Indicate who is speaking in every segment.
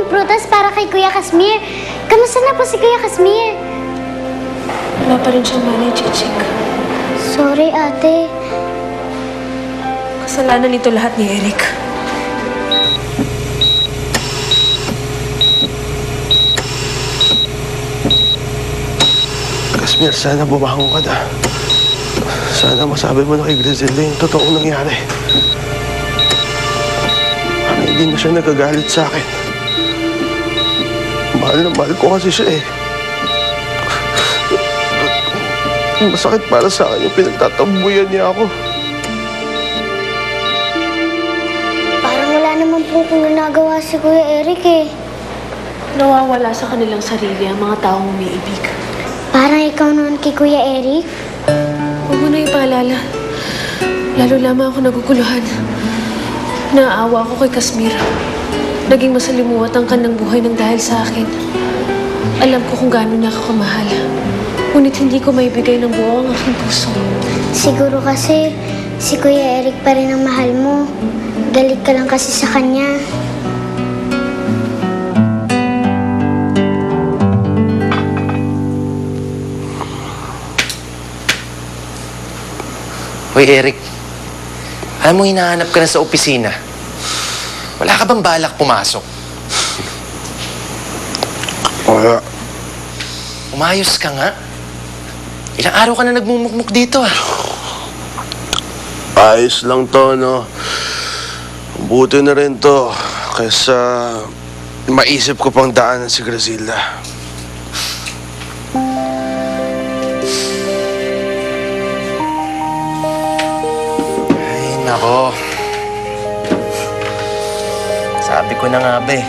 Speaker 1: prutas para kay Kuya Kasmir. Kamusta na po si Kuya Kasmir?
Speaker 2: Wala pa rin siyang malay, Chichik.
Speaker 1: Sorry, ate.
Speaker 2: Kasalanan nito lahat ni Eric.
Speaker 3: Kasmir, sana bumangon ka na. Sana masabi mo na kay Griselda yung totoong nangyari. Para hindi na siya nagagalit sa akin. Mahal na mahal ko kasi siya eh. Masakit para sa akin yung pinagtatambuyan niya ako.
Speaker 1: Parang wala naman po kung ginagawa si Kuya Eric eh.
Speaker 2: Nawawala sa kanilang sarili ang mga taong umiibig.
Speaker 1: Parang ikaw noon kay Kuya Eric.
Speaker 2: Huwag mo na ipaalala. Lalo lamang ako naguguluhan. Naawa ako kay Kasmir. Naging masalimuot ang kanyang buhay ng dahil sa akin. Alam ko kung gaano niya ako kamahal. Ngunit hindi ko maibigay ng buo ang aking puso.
Speaker 1: Siguro kasi si Kuya Eric pa rin ang mahal mo. Galit ka lang kasi sa kanya.
Speaker 4: Hoy, Eric. Alam mo, hinahanap ka na sa opisina. Wala ka bang balak pumasok?
Speaker 3: Wala.
Speaker 4: Umayos ka nga. Ilang araw ka na nagmumukmuk dito, ah.
Speaker 3: Ayos lang to, no? Buti na rin to. Kaysa maisip ko pang daanan si Griselda.
Speaker 4: Ay, nako. Sabi ko na nga ba eh.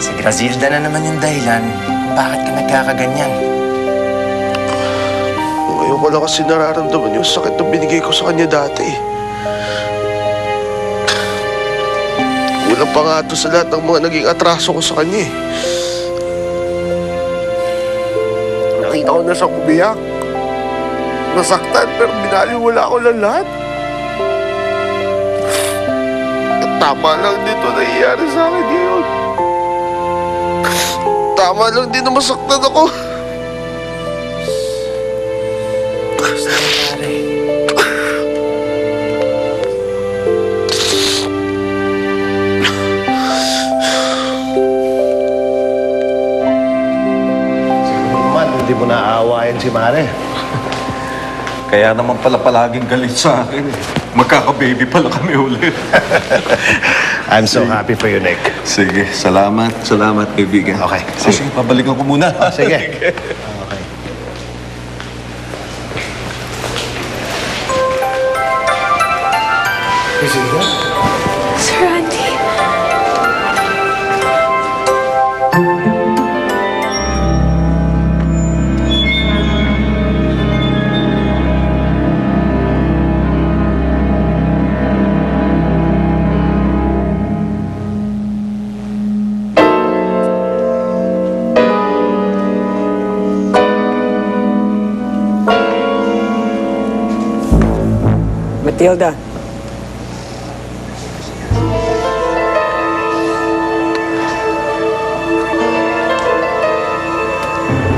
Speaker 4: Si Griselda na naman yung dahilan kung bakit ka nagkakaganyan.
Speaker 3: Ngayon ko lang kasi nararamdaman yung sakit na binigay ko sa kanya dati. Kulang pa nga ito sa lahat ng mga naging atraso ko sa kanya eh. Nakita ko na siyang umiyak. Nasaktan pero binaliwala ko lang lahat. At tama lang dito nangyayari sa akin ngayon. Tama lang din na masaktan ako.
Speaker 4: Gusto mo, pare?
Speaker 5: Siguro naman, hindi mo naaawayan si Mare.
Speaker 6: Kaya naman pala palaging galit sa akin. Magkaka-baby pala kami ulit.
Speaker 5: I'm so happy for you, Nick.
Speaker 6: Sige, salamat. Salamat, kaibigan.
Speaker 5: Okay,
Speaker 6: Sige, pabalikan ko muna.
Speaker 5: Sige. Okay.
Speaker 2: Sir Andy.
Speaker 7: Matilda.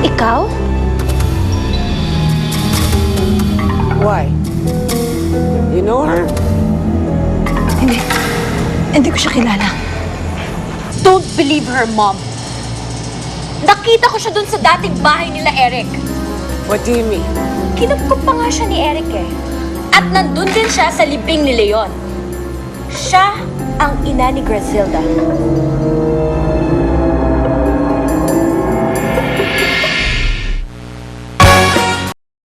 Speaker 1: Ikaw?
Speaker 7: Why? You know her?
Speaker 2: Hindi. Hindi ko siya kilala.
Speaker 8: Don't believe her, Mom. Nakita ko siya dun sa dating bahay nila Eric.
Speaker 7: What do you mean?
Speaker 8: Kinupkup pa nga siya ni Eric eh. At nandun din siya sa libing ni Leon. Siya ang ina ni Griselda.